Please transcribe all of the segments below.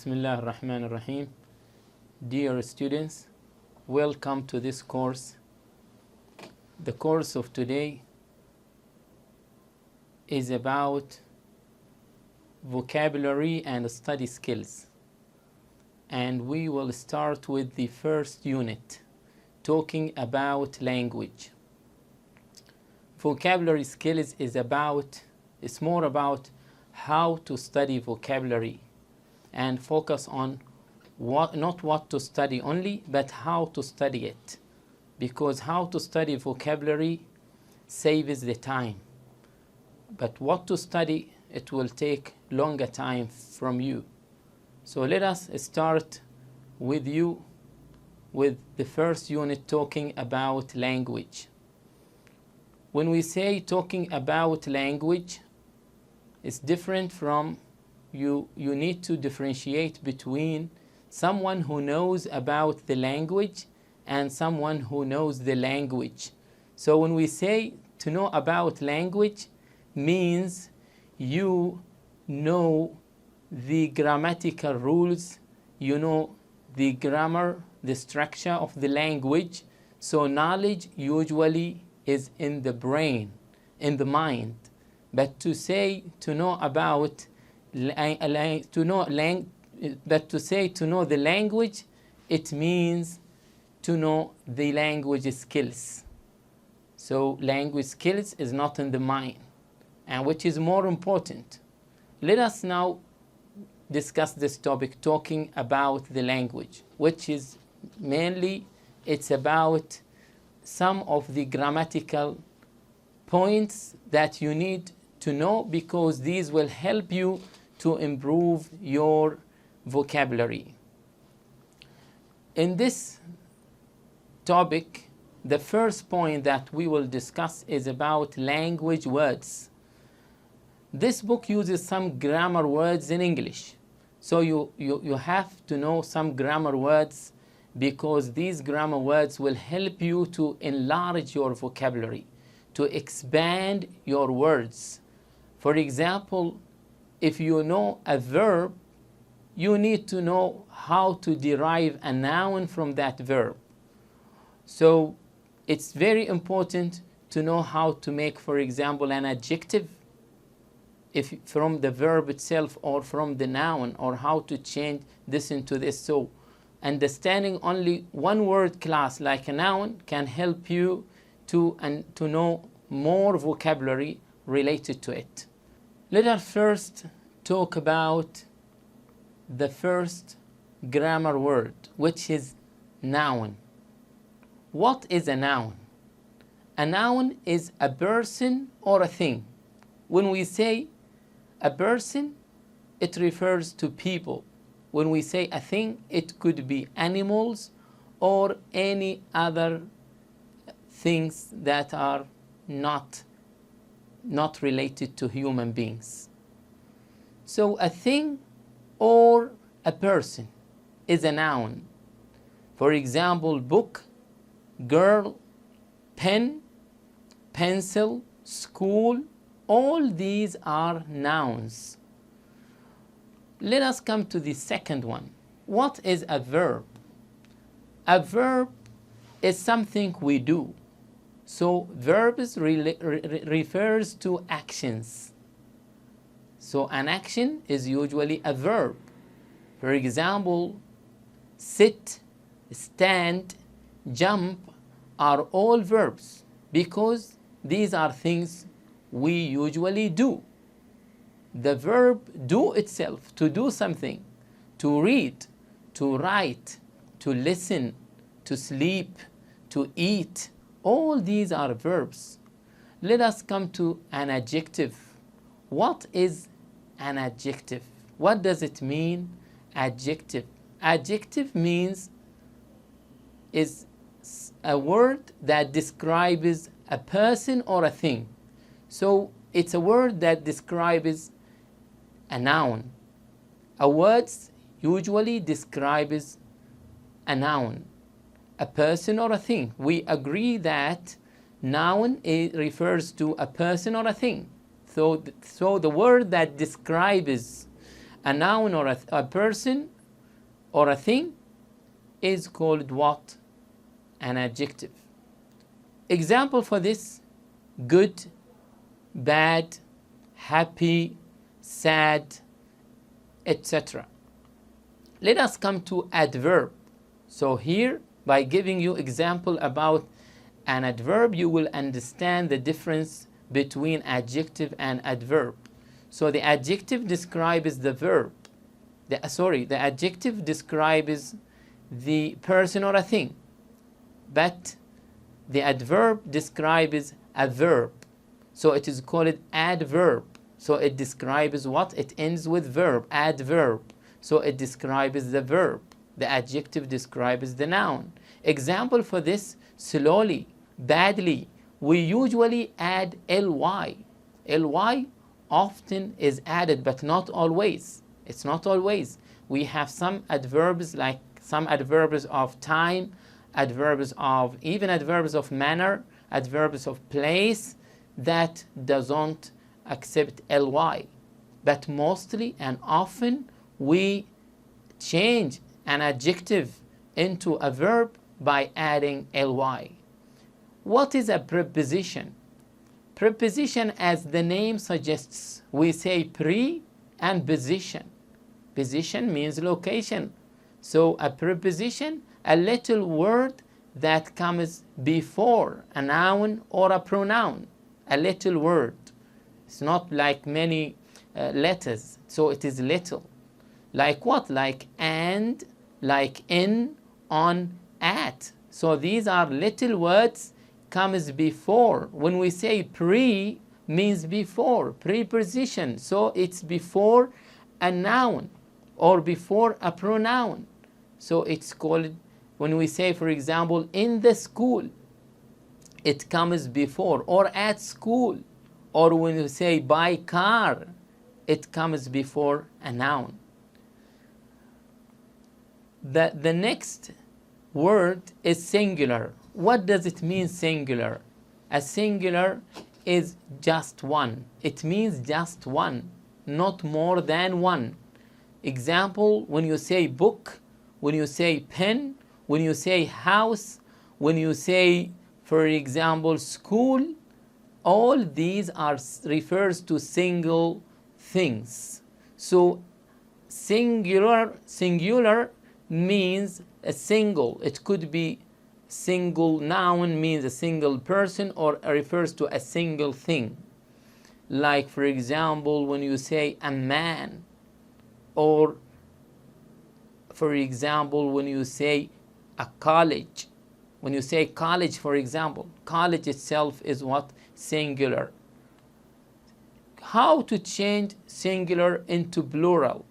Bismillah ar-Rahman ar-Rahim. Dear students, welcome to this course. The course of today is about vocabulary and study skills. And we will start with the first unit, talking about language. Vocabulary skills is more about how to study vocabulary and focus on not what to study only, but how to study it. Because how to study vocabulary saves the time. But what to study, it will take longer time from you. So let us start with the first unit, talking about language. When we say talking about language, it's different from you need to differentiate between someone who knows about the language and someone who knows the language. So when we say to know about language, means you know the grammatical rules, you know the grammar, the structure of the language. So knowledge usually is in the brain, in the mind. But to say to know about to know the language, it means to know the language skills. So language skills is not in the mind, and which is more important. Let us now discuss this topic, talking about the language, which is mainly it's about some of the grammatical points that you need to know, because these will help you to improve your vocabulary. In this topic, the first point that we will discuss is about language words. This book uses some grammar words in English. So you have to know some grammar words, because these grammar words will help you to enlarge your vocabulary, to expand your words. For example, if you know a verb, you need to know how to derive a noun from that verb. So it's very important to know how to make, for example, an adjective if from the verb itself or from the noun, or how to change this into this. So understanding only one word class like a noun can help you to know more vocabulary related to it. Let us first talk about the first grammar word, which is noun. What is a noun? A noun is a person or a thing. When we say a person, it refers to people. When we say a thing, it could be animals or any other things that are not related to human beings. So a thing or a person is a noun. For example, book, girl, pen, pencil, school, all these are nouns. Let us come to the second one. What is a verb? A verb is something we do. So verbs refers to actions. So an action is usually a verb. For example, sit, stand, jump are all verbs, because these are things we usually do. The verb do itself, to do something, to read, to write, to listen, to sleep, to eat, all these are verbs. Let us come to an adjective. What is an adjective? What does it mean, adjective? Adjective means is a word that describes a person or a thing. So it's a word that describes a noun. A word usually describes a noun, a person or a thing. We agree that noun refers to a person or a thing. So the word that describes a noun or a person or a thing is called what? An adjective. Example for this: good, bad, happy, sad, etc. Let us come to adverb. So here, by giving you example about an adverb, you will understand the difference between adjective and adverb. So the adjective describes the verb. The adjective describes the person or a thing, but the adverb describes a verb. So it is called adverb. So it describes what? It ends with verb, adverb. So it describes the verb. The adjective describes the noun. Example for this: slowly, badly. We usually add ly. Ly often is added, but not always. It's not always. We have some adverbs, like some adverbs of time, even adverbs of manner, adverbs of place, that doesn't accept ly. But mostly and often we change an adjective into a verb by adding ly. What is a preposition? Preposition, as the name suggests, we say pre and position. Position means location. So a preposition, a little word that comes before a noun or a pronoun. A little word. It's not like many letters, so it is little. Like what? Like and, like in, on, at. So these are little words, comes before. When we say pre, means before, preposition. So it's before a noun or before a pronoun. So it's called, when we say, for example, in the school, it comes before, or at school. Or when you say by car, it comes before a noun. The next word is singular. What does it mean, singular? A singular is just one. It means just one, not more than one. Example, when you say book, when you say pen, when you say house, when you say, for example, school, all these are refers to single things. So singular means a single. It could be single noun, means a single person, or refers to a single thing. Like, for example, when you say a man, or for example, when you say a college. When you say college, for example, college itself is what? Singular. How to change singular into plural?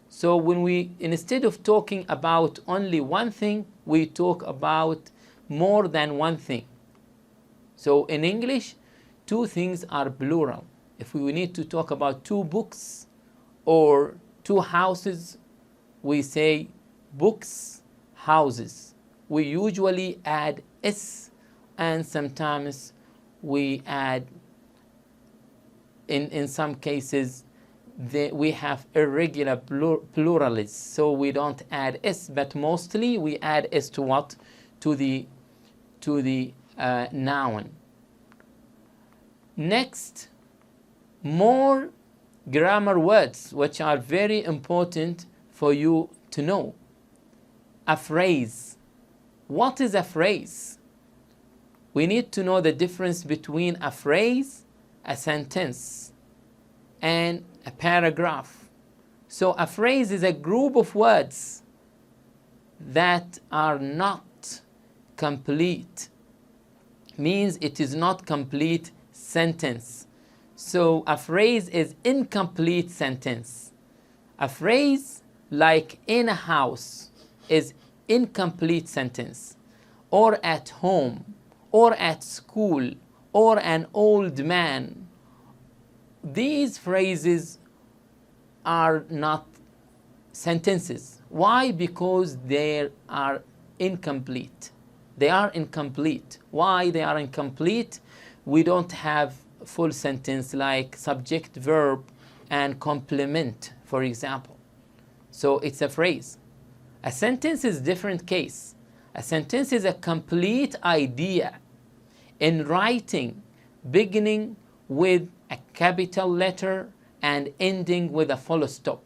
So when we, instead of talking about only one thing, we talk about more than one thing. So in English, two things are plural. If we need to talk about two books or two houses, we say books, houses. We usually add s, and sometimes we add, in some cases, we have irregular plurals, so we don't add s, but mostly we add s to what? To the noun. Next, more grammar words which are very important for you to know. A phrase. What is a phrase? We need to know the difference between a phrase, a sentence, and a paragraph. So a phrase is a group of words that are not complete. Means it is not complete sentence. So a phrase is incomplete sentence. A phrase like in a house is incomplete sentence, or at home, or at school, or an old man. These phrases are not sentences. Why? Because they are incomplete. They are incomplete. Why they are incomplete? We don't have full sentence like subject, verb, and complement, for example. So it's a phrase. A sentence is different case. A sentence is a complete idea in writing, beginning with a capital letter and ending with a full stop.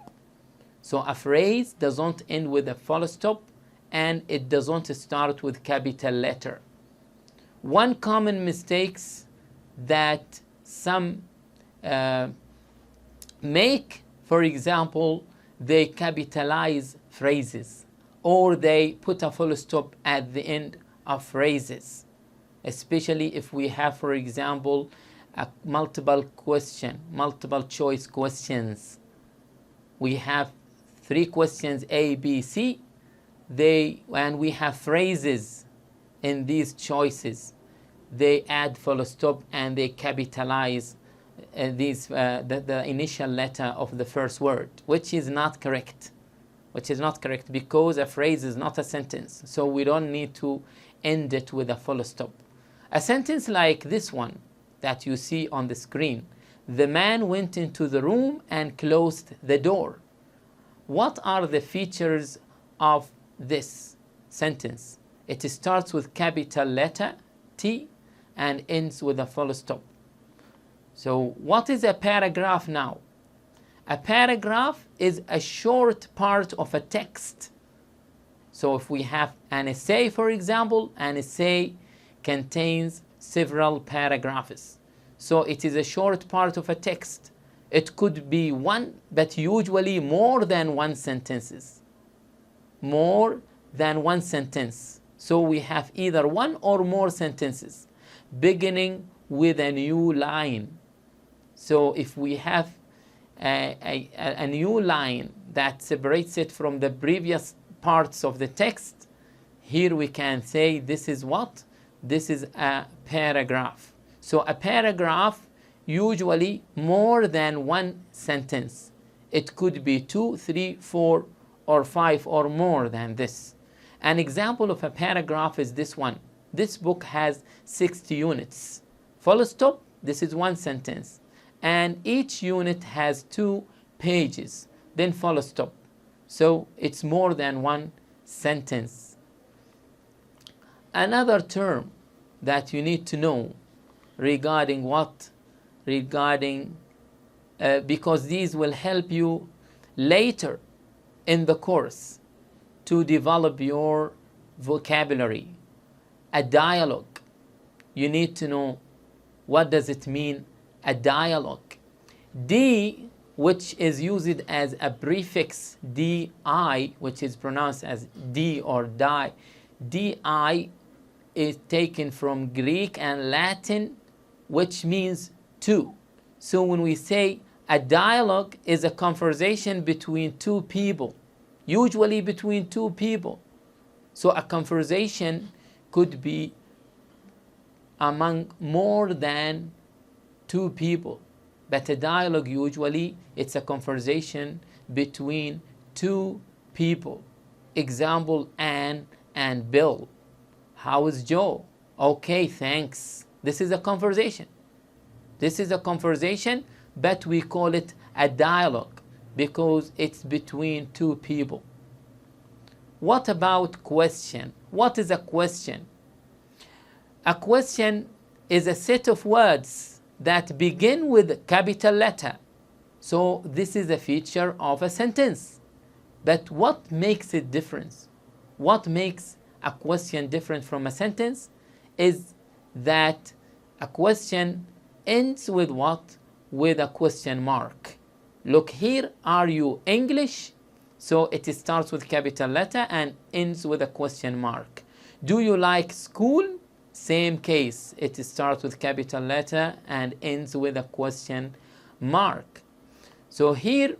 So a phrase doesn't end with a full stop and it doesn't start with capital letter. One common mistakes that some make, for example, they capitalize phrases or they put a full stop at the end of phrases, especially if we have, for example, a multiple choice questions. We have 3 questions A, B, C, and we have phrases in these choices. They add full stop and they capitalize the initial letter of the first word, which is not correct. Because a phrase is not a sentence, so we don't need to end it with a full stop. A sentence like this one that you see on the screen: the man went into the room and closed the door. What are the features of this sentence? It starts with capital letter T and ends with a full stop. So what is a paragraph now? A paragraph is a short part of a text. So if we have an essay, for example, an essay contains several paragraphs. So it is a short part of a text. It could be one, but usually more than one sentences. More than one sentence. So we have either one or more sentences beginning with a new line. So if we have a new line that separates it from the previous parts of the text, here we can say this is what? This is a paragraph. So a paragraph usually more than one sentence. It could be 2, 3, 4, or 5 or more than this. An example of a paragraph is this one. This book has 60 units. Full stop, this is one sentence. And each unit has 2 pages, then full stop. So it's more than one sentence. Another term that you need to know regarding what? Because these will help you later in the course to develop your vocabulary. A dialogue. You need to know what does it mean, a dialogue. D, which is used as a prefix di, which is pronounced as D or die. Di is taken from Greek and Latin, which means two. So when we say a dialogue is a conversation between 2 people, usually between 2 people. So a conversation could be among more than 2 people. But a dialogue usually it's a conversation between 2 people. Example, Anne and Bill. How is Joe? Okay, thanks. This is a conversation. This is a conversation, but we call it a dialogue because it's between 2 people. What about question? What is a question? A question is a set of words that begin with capital letter. So this is a feature of a sentence. But what makes it different? What makes a question different from a sentence is that a question ends with what? With a question mark. Look here, are you English? So it starts with capital letter and ends with a question mark. Do you like school? Same case, it starts with capital letter and ends with a question mark. So here,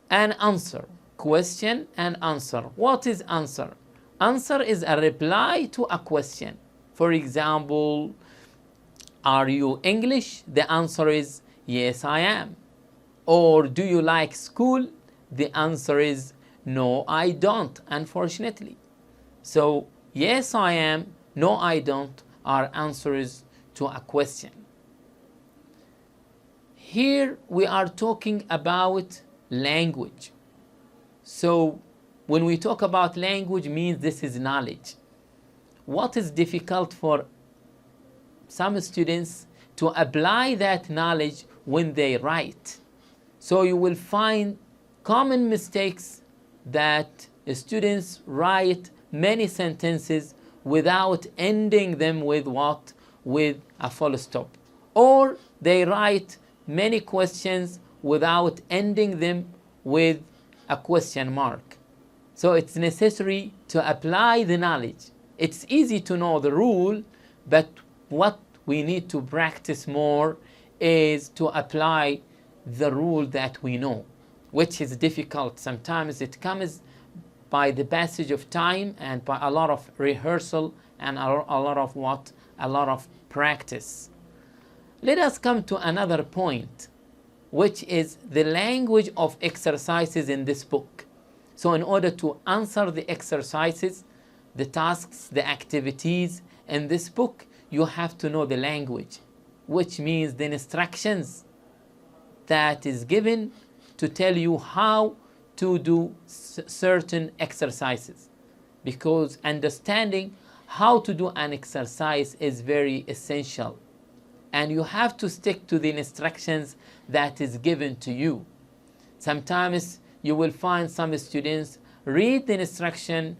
an answer, question and answer. What is answer? Answer is a reply to a question. For example, are you English? The answer is yes, I am. Or do you like school? The answer is no, I don't, unfortunately. So yes, I am, no, I don't are answers to a question. Here we are talking about language. So when we talk about language, means this is knowledge. What is difficult for some students to apply that knowledge when they write. So you will find common mistakes that students write many sentences without ending them with what? With a full stop. Or they write many questions without ending them with a question mark. So it's necessary to apply the knowledge. It's easy to know the rule, but what we need to practice more is to apply the rule that we know, which is difficult. Sometimes it comes by the passage of time and by a lot of rehearsal and a lot of what? A lot of practice. Let us come to another point, which is the language of exercises in this book. So in order to answer the exercises, the tasks, the activities in this book, you have to know the language, which means the instructions that is given to tell you how to do certain exercises. Because understanding how to do an exercise is very essential. And you have to stick to the instructions that is given to you. Sometimes you will find some students read the instruction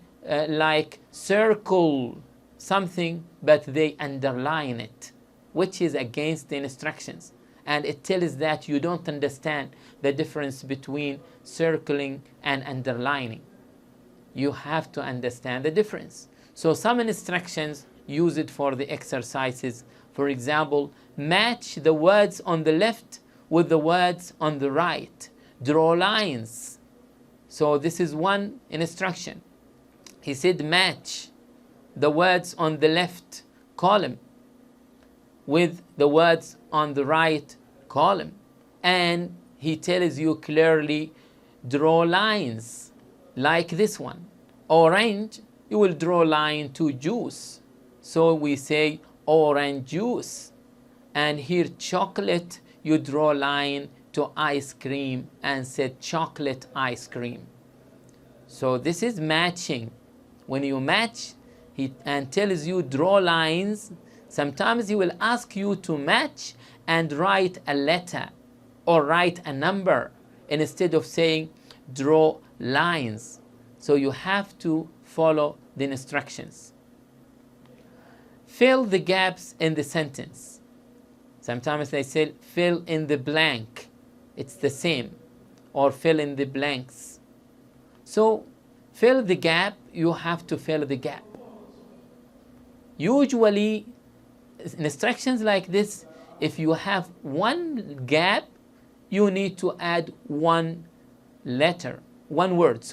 like circle something, but they underline it, which is against the instructions. And it tells that you don't understand the difference between circling and underlining. You have to understand the difference. So some instructions use it for the exercises. For example, match the words on the left with the words on the right. Draw lines. So this is one instruction. He said match the words on the left column with the words on the right column. And he tells you clearly, draw lines like this one. Orange, you will draw line to juice. So we say orange juice. And here chocolate, you draw line to ice cream and said chocolate ice cream. So this is matching. When you match, he tells you draw lines. Sometimes he will ask you to match and write a letter or write a number instead of saying draw lines. So you have to follow the instructions. Fill the gaps in the sentence. Sometimes they say fill in the blank. It's the same. Or fill in the blanks. So fill the gap, you have to fill the gap. Usually, instructions like this, if you have one gap, you need to add one word.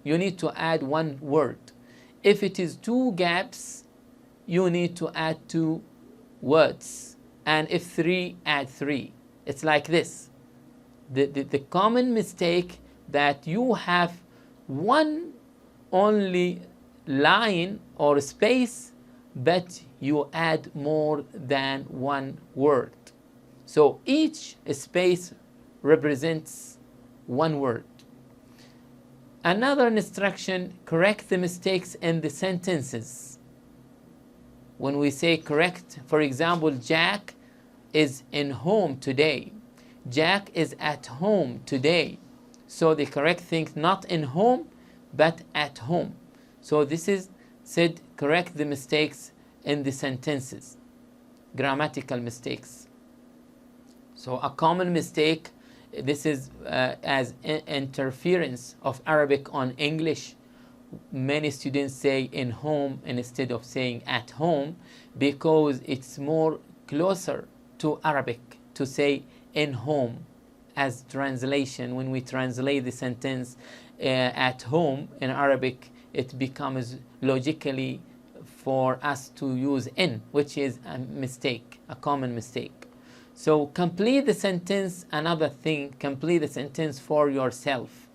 You need to add one word. If it is two gaps, you need to add two words. And if three, add three. It's like this. The common mistake that you have one only line or space, but you add more than one word. So each space represents one word. Another instruction, correct the mistakes in the sentences. When we say correct, for example, Jack is in home today. Jack is at home today. So the correct thing, not in home, but at home. So this is said, correct the mistakes in the sentences, grammatical mistakes. So a common mistake, this is as interference of Arabic on English. Many students say in home instead of saying at home because it's more closer to Arabic to say in home as translation. When we translate the sentence at home in Arabic, it becomes logically for us to use in, which is a mistake, a common mistake. So complete the sentence. Another thing, complete the sentence for yourself.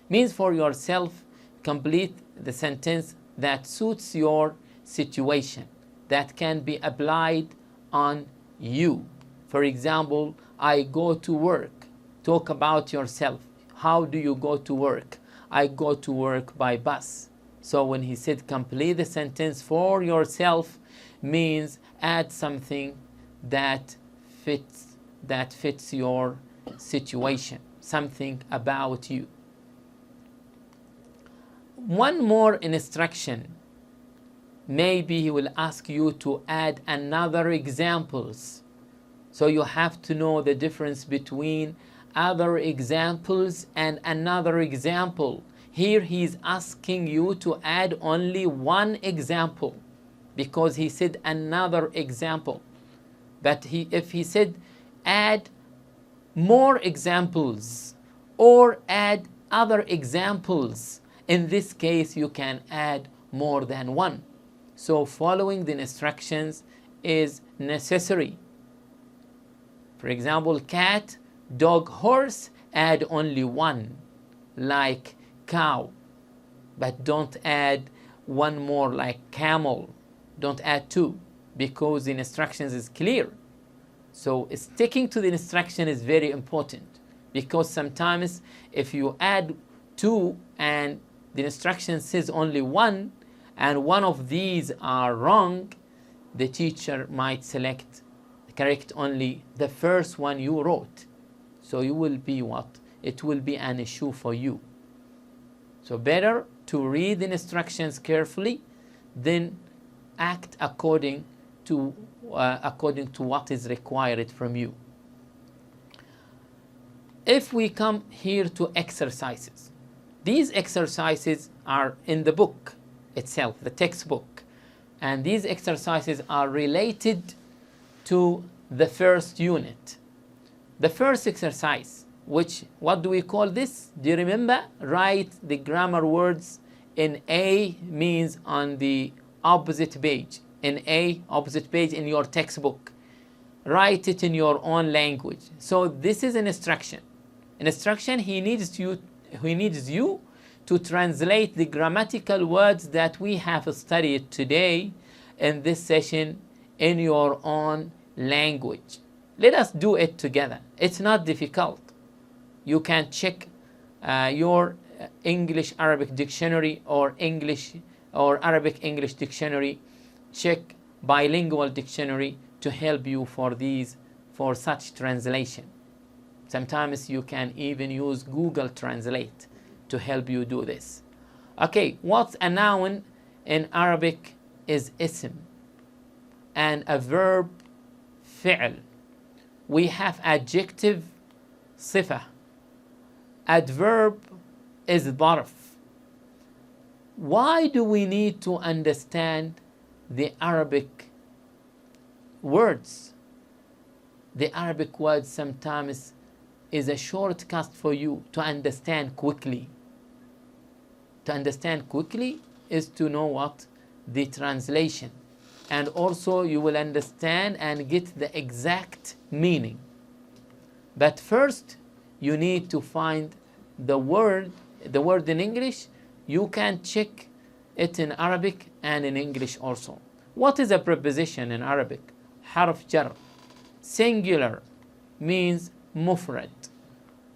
Means for yourself, complete the sentence that suits your situation, that can be applied on you. For example, I go to work. Talk about yourself. How do you go to work? I go to work by bus. So when he said complete the sentence for yourself, means add something that fits your situation, something about you. One more instruction. Maybe he will ask you to add another examples. So you have to know the difference between other examples and another example. Here he is asking you to add only one example because he said another example. But if he said add more examples or add other examples, in this case you can add more than one. So following the instructions is necessary. For example, cat, dog, horse, add only one, like cow, but don't add one more, like camel. Don't add two, because the instructions is clear. So sticking to the instruction is very important, because sometimes if you add two and the instruction says only one, and one of these are wrong, the teacher might correct only the first one you wrote. So you will be what? It will be an issue for you. So better to read the instructions carefully, then act according to what is required from you. If we come here to exercises, these exercises are in the book itself, the textbook, and these exercises are related to the first unit. The first exercise, what do we call this? Do you remember? Write the grammar words in A, means on the opposite page. In A, opposite page in your textbook. Write it in your own language. So this is an instruction. He needs you to translate the grammatical words that we have studied today in this session in your own language. Let us do it together. It's not difficult. You can check your English-Arabic dictionary or English or Arabic-English dictionary. Check bilingual dictionary to help you for such translation. Sometimes you can even use Google Translate to help you do this. Okay, what's a noun in Arabic is ism, and a verb fi'l. We have adjective صفة. Adverb is ظرف. Why do we need to understand the Arabic words? The Arabic words sometimes is a shortcut for you to understand quickly. To understand quickly is to know what? The translation. And also you will understand and get the exact meaning. But first you need to find the word in English. You can check it in Arabic and in English also. What is a preposition in Arabic? حرف جر. Singular means mufrad,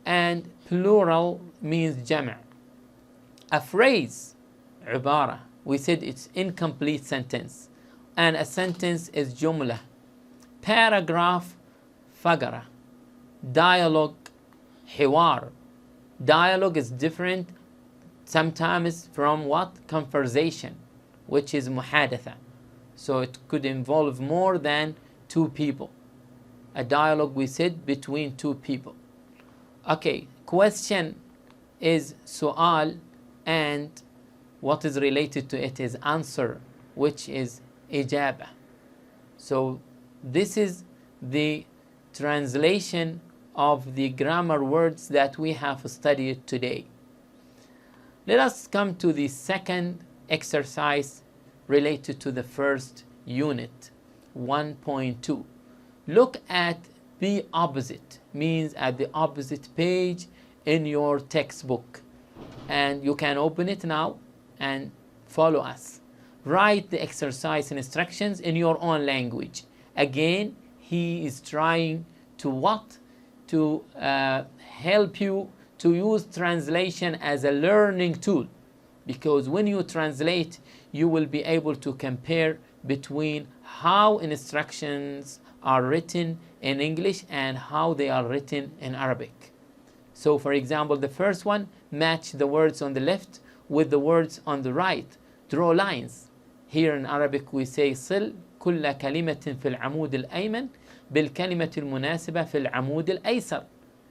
and plural means جمع. A phrase, عبارة, we said it's incomplete sentence, and a sentence is جملة. Paragraph, فقرة. Dialogue, حوار. Dialogue is different sometimes from what? Conversation, which is محادثة. So it could involve more than two people. A dialogue, we said, between two people. Okay, question is سؤال, and what is related to it is answer, which is إجابة. So this is the translation of the grammar words that we have studied today. Let us come to the second exercise related to the first unit, 1.2. Look at the opposite, means at the opposite page in your textbook. And you can open it now and follow us. Write the exercise instructions in your own language. Again, he is trying to what? To help you to use translation as a learning tool, because when you translate, you will be able to compare between how instructions are written in English and how they are written in Arabic. So for example, the first one, match the words on the left with the words on the right. Draw lines. Here in Arabic we say صل كل كلمة في العمود الأيمن بالكلمة المناسبة في العمود الأيسر.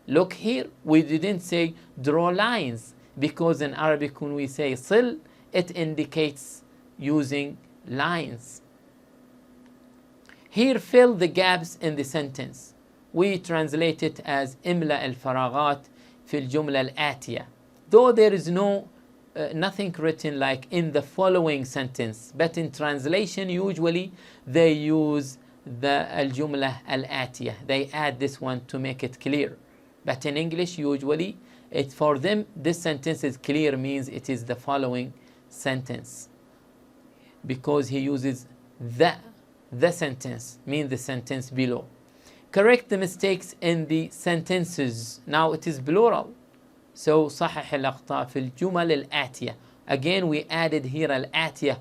Look here, we didn't say draw lines, because in Arabic when we say صل, it indicates using lines. Here, fill the gaps in the sentence. We translate it as املأ الفراغات في الجملة الآتية. Though there is nothing written like in the following sentence, but in translation usually they use the الجملة الآتية. They add this one to make it clear. But in English usually, for them this sentence is clear, means it is the following sentence, because he uses the sentence, mean the sentence below. Correct the mistakes in the sentences. Now it is plural, so صحح الأخطاء في الجمل الآتية. Again we added here الآتية,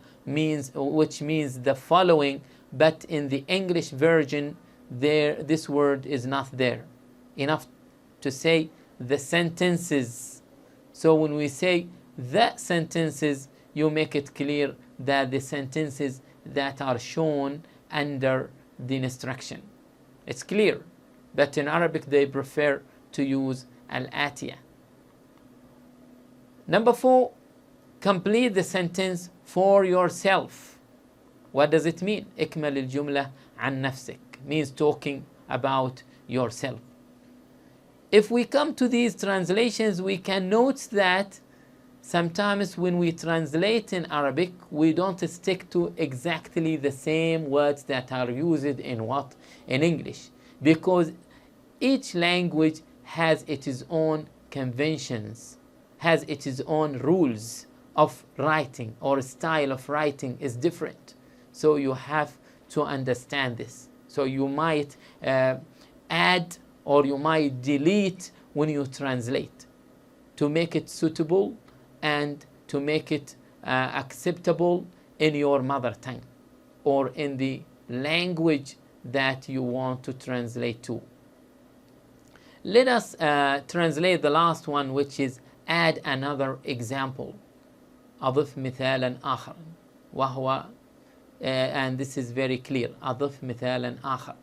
which means the following, but in the English version this word is not there. Enough to say the sentences. So when we say the sentences, you make it clear that the sentences that are shown under the instruction. It's clear, but in Arabic they prefer to use al-atiyah. Number 4, complete the sentence for yourself. What does it mean? اكمل الجملة عن نفسك, means talking about yourself. If we come to these translations, we can note that sometimes when we translate in Arabic, we don't stick to exactly the same words that are used in English, because each language has its own conventions, has its own rules of writing, or style of writing is different. So you have to understand this. So you might add or you might delete when you translate to make it suitable and to make it acceptable in your mother tongue or in the language that you want to translate to. Let us translate the last one, which is add another example. أضف مثالا آخر وهو and this is very clear. أضف مثالا آخر.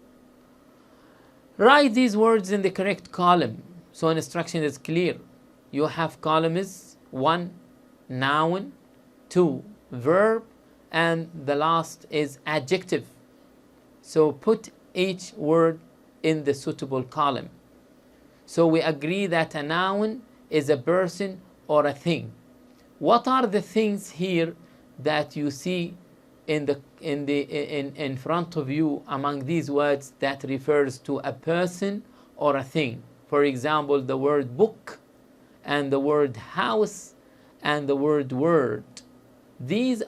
Write these words in the correct column. So instruction is clear. You have columns: 1, noun; 2, verb; and the last is adjective. So put each word in the suitable column. So we agree that a noun is a person or a thing. What are the things here that you see in front of you among these words that refers to a person or a thing? For example, the word book and the word house and the word word. These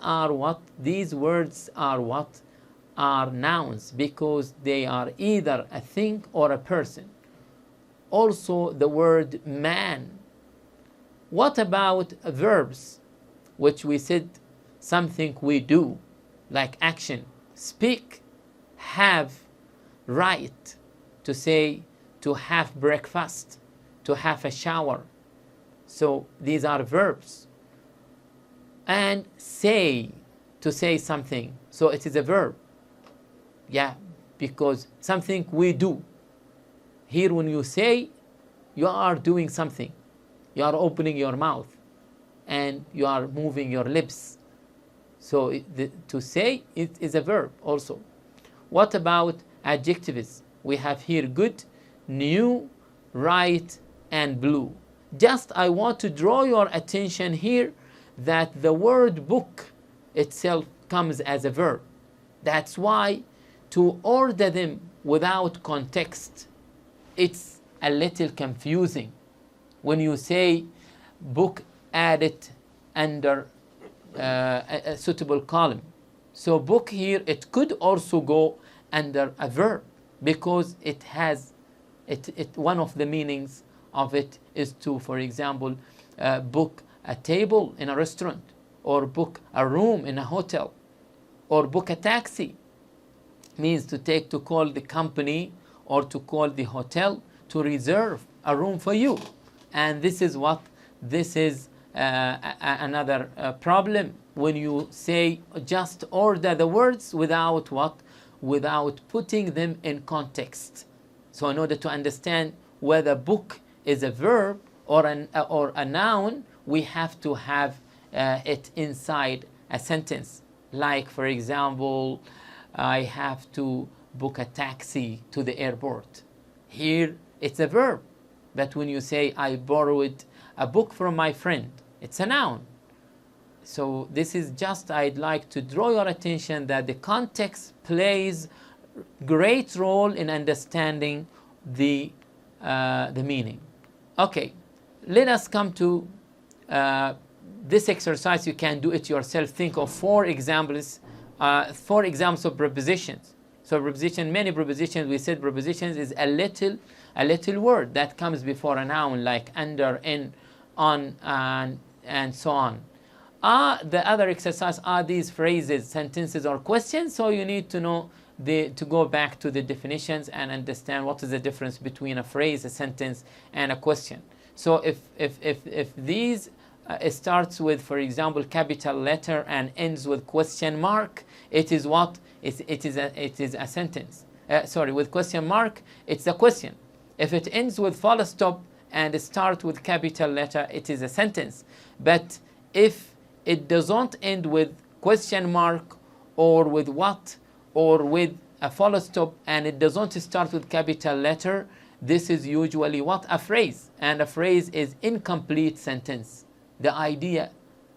words are nouns, because they are either a thing or a person. Also the word man. What about verbs, which we said something we do, like action: speak, have, write, to say, to have breakfast, to have a shower. So these are verbs. And say, to say something. So it is a verb. Yeah, because something we do. Here when you say, you are doing something. You are opening your mouth and you are moving your lips. So to say, it is a verb also. What about adjectives? We have here good, new, right, and blue. Just I want to draw your attention here that the word book itself comes as a verb. That's why to order them without context, it's a little confusing. When you say book, add it under a suitable column. So book here, it could also go under a verb, because it has one of the meanings of it is to, for example, book a table in a restaurant, or book a room in a hotel, or book a taxi. Means to call the company or to call the hotel to reserve a room for you. And this is another problem when you say just order the words without putting them in context. So in order to understand whether book is a verb or a noun, we have to have it inside a sentence. Like, for example, I have to book a taxi to the airport. Here it's a verb. But when you say I borrowed a book from my friend, it's a noun. So this is just, I'd like to draw your attention that the context plays great role in understanding the meaning. Okay, let us come to this exercise. You can do it yourself. Think of 4 examples of prepositions. So preposition, many prepositions, we said prepositions is a little word that comes before a noun, like under, in, on, and so on. The other exercise, are these phrases, sentences, or questions? So you need to know to go back to the definitions and understand what is the difference between a phrase, a sentence, and a question. So if these starts with, for example, capital letter and ends with question mark, it is what? It is a sentence. With question mark, it's a question. If it ends with full stop and starts with capital letter, it is a sentence. But if it doesn't end with question mark or with what, or with a full stop, and it doesn't start with capital letter, this is usually what? A phrase. And a phrase is incomplete sentence. The idea,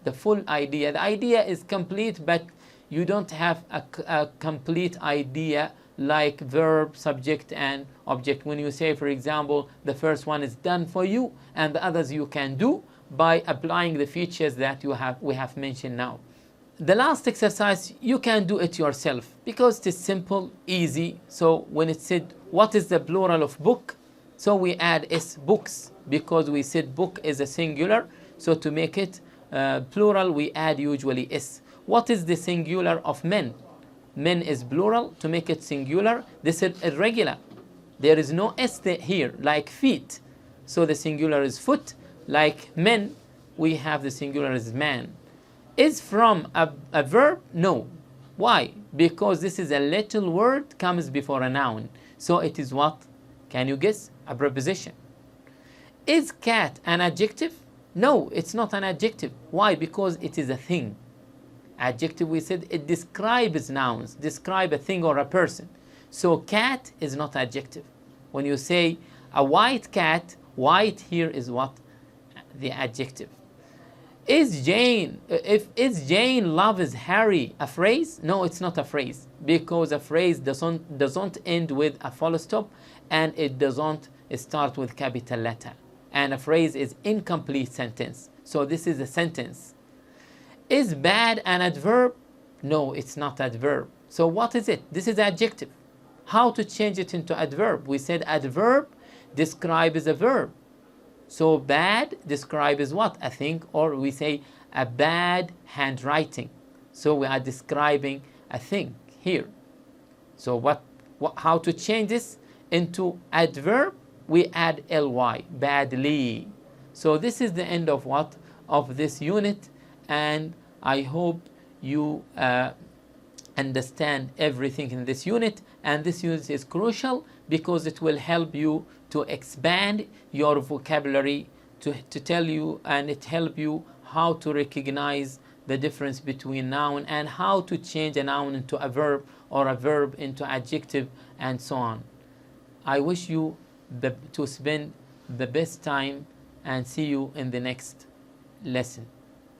the full idea, the idea is complete, but you don't have a complete idea, like verb, subject, and object. When you say, for example, the first one is done for you, and the others you can do by applying the features that we have mentioned now. The last exercise, you can do it yourself because it is simple, easy. So when it said, what is the plural of book? So we add s, books, because we said book is a singular. So to make it plural, we add usually s. What is the singular of men? Men is plural. To make it singular, this is irregular. There is no s here, like feet. So the singular is foot. Like men, we have the singular as man. Is from a verb? No. Why? Because this is a little word, comes before a noun. So it is what? Can you guess? A preposition. Is cat an adjective? No, it's not an adjective. Why? Because it is a thing. Adjective, we said, it describes nouns, describe a thing or a person. So cat is not adjective. When you say a white cat, white here is what? The adjective. Is Jane loves Harry a phrase? No, it's not a phrase, because a phrase doesn't end with a full stop, and it doesn't start with capital letter. And a phrase is incomplete sentence. So this is a sentence. Is bad an adverb? No, it's not adverb. So what is it? This is adjective. How to change it into adverb? We said adverb describes a verb. So bad describes what? A thing, or we say a bad handwriting. So we are describing a thing here. So how to change this into adverb? We add ly, badly. So this is the end of of this unit, and I hope you understand everything in this unit. And this unit is crucial because it will help you to expand your vocabulary, to tell you, and it help you how to recognize the difference between noun and how to change a noun into a verb or a verb into adjective, and so on. I wish you to spend the best time, and see you in the next lesson.